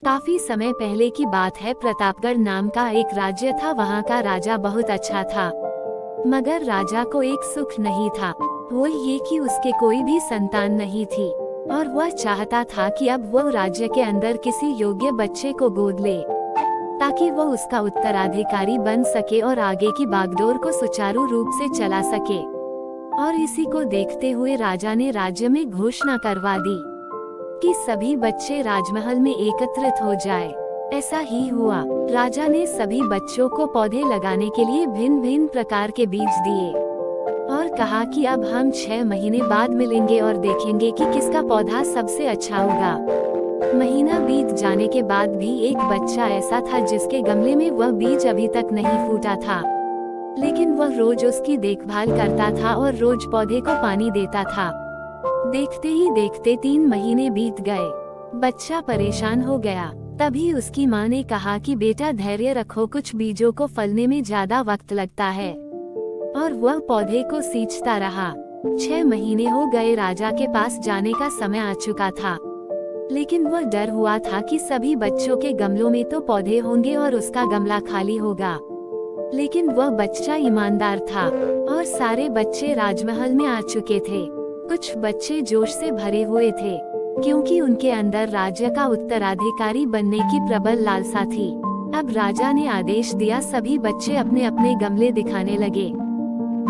काफी समय पहले की बात है। प्रतापगढ़ नाम का एक राज्य था। वहाँ का राजा बहुत अच्छा था, मगर राजा को एक सुख नहीं था, वो ये कि उसके कोई भी संतान नहीं थी और वह चाहता था कि अब वो राज्य के अंदर किसी योग्य बच्चे को गोद ले, ताकि वो उसका उत्तराधिकारी बन सके और आगे की बागडोर को सुचारू रूप से चला सके। और इसी को देखते हुए राजा ने राज्य में घोषणा करवा दी कि सभी बच्चे राजमहल में एकत्रित हो जाए। ऐसा ही हुआ। राजा ने सभी बच्चों को पौधे लगाने के लिए भिन्न भिन्न प्रकार के बीज दिए और कहा कि अब हम 6 महीने बाद मिलेंगे और देखेंगे कि किसका पौधा सबसे अच्छा होगा। महीना बीत जाने के बाद भी एक बच्चा ऐसा था जिसके गमले में वह बीज अभी तक नहीं फूटा था, लेकिन वह रोज उसकी देखभाल करता था और रोज पौधे को पानी देता था। देखते ही देखते 3 महीने बीत गए। बच्चा परेशान हो गया। तभी उसकी माँ ने कहा कि बेटा धैर्य रखो, कुछ बीजों को फलने में ज्यादा वक्त लगता है। और वह पौधे को सींचता रहा। 6 महीने हो गए। राजा के पास जाने का समय आ चुका था, लेकिन वह डर हुआ था कि सभी बच्चों के गमलों में तो पौधे होंगे और उसका गमला खाली होगा। लेकिन वह बच्चा ईमानदार था और सारे बच्चे राजमहल में आ चुके थे। कुछ बच्चे जोश से भरे हुए थे, क्योंकि उनके अंदर राज्य का उत्तराधिकारी बनने की प्रबल लालसा थी। अब राजा ने आदेश दिया, सभी बच्चे अपने अपने गमले दिखाने लगे।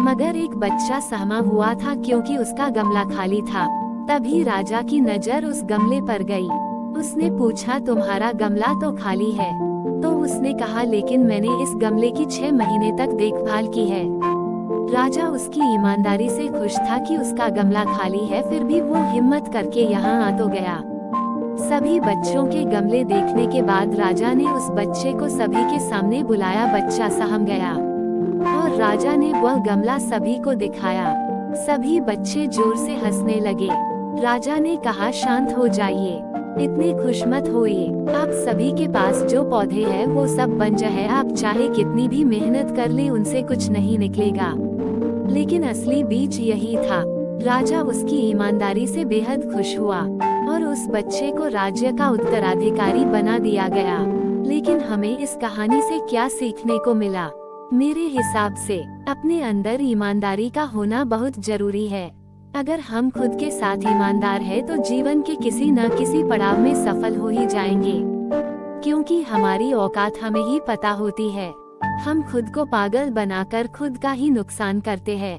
मगर एक बच्चा सहमा हुआ था क्योंकि उसका गमला खाली था। तभी राजा की नजर उस गमले पर गई। उसने पूछा, तुम्हारा गमला तो खाली है? तो उसने कहा, लेकिन मैंने इस गमले की 6 महीने तक देखभाल की है। राजा उसकी ईमानदारी से खुश था कि उसका गमला खाली है, फिर भी वो हिम्मत करके यहाँ आ तो गया। सभी बच्चों के गमले देखने के बाद राजा ने उस बच्चे को सभी के सामने बुलाया। बच्चा सहम गया और राजा ने वह गमला सभी को दिखाया। सभी बच्चे जोर से हंसने लगे। राजा ने कहा, शांत हो जाइए, इतने खुश मत होइए। आप सभी के पास जो पौधे हैं वो सब बंजर है, आप चाहे कितनी भी मेहनत कर ले उनसे कुछ नहीं निकलेगा। लेकिन असली बीज यही था। राजा उसकी ईमानदारी से बेहद खुश हुआ और उस बच्चे को राज्य का उत्तराधिकारी बना दिया गया। लेकिन हमें इस कहानी से क्या सीखने को मिला? मेरे हिसाब से अपने अंदर ईमानदारी का होना बहुत जरूरी है। अगर हम खुद के साथ ईमानदार हैं तो जीवन के किसी न किसी पड़ाव में सफल हो ही जाएंगे, क्योंकि हमारी औकात हमें ही पता होती है। हम खुद को पागल बनाकर खुद का ही नुकसान करते हैं।